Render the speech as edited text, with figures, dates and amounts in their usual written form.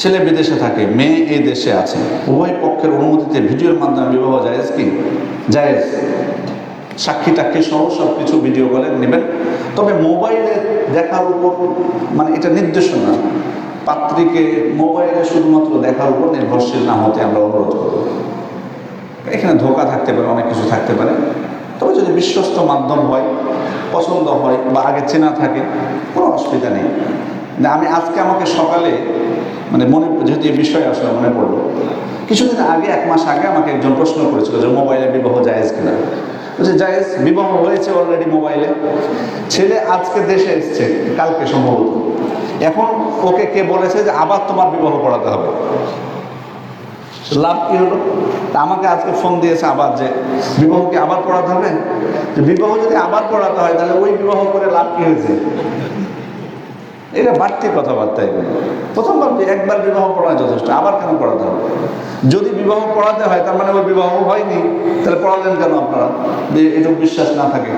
ছেলে বিদেশে থাকে, মেয়ে এই দেশে আছে, উভয় পক্ষের অনুমতিতে ভিডিওর মাধ্যমে বিবাহ জায়েজ কি? জায়েজ। সাক্ষী টাক্ষী সহ সব কিছু ভিডিও কলে নেবেন। তবে মোবাইলে দেখার উপর মানে এটা নির্দেশনা, পাত্রীকে মোবাইলে শুধুমাত্র দেখার উপর নির্ভরশীল না হতে আমরা অনুরোধ করব। এখানে ধোঁকা থাকতে পারে, অনেক কিছু থাকতে পারে। তবে যদি বিশ্বস্ত মাধ্যম হয়, পছন্দ হয় বা আগে চেনা থাকে, কোনো অসুবিধা নেই। আমি আজকে আমাকে সকালে মানে যেহেতু এই বিষয়ে আসলে মনে পড়লো, কিছুদিন আগে 1 মাস আগে আমাকে একজন প্রশ্ন করেছিল যে মোবাইলে বিবাহ জায়েজ কিনা। বলছে জায়েজ, বিবাহ হয়েছে অলরেডি মোবাইলে। ছেলে আজকে দেশে এসছে, কালকে সম্ভবত। এখন ওকে কে বলেছে যে আবার তোমার বিবাহ করাতে হবে। লাভ কি হলো? আমাকে আজকে ফোন দিয়েছে আবার যে বিবাহকে আবার পড়াতে হবে। যে বিবাহ যদি আবার পড়াতে হয় তাহলে ওই বিবাহ করে লাভ কি হয়েছে? এটা বাড়তি কথাবার্তা। এগুলো প্রথমবার একবার বিবাহ পড়ানো যথেষ্ট, আবার কেন পড়াতে হবে? যদি বিবাহ পড়াতে হয় তার মানে ওই বিবাহ হয়নি, তাহলে পড়ালেন কেন আপনারা? যে এটুকু বিশ্বাস না থাকে।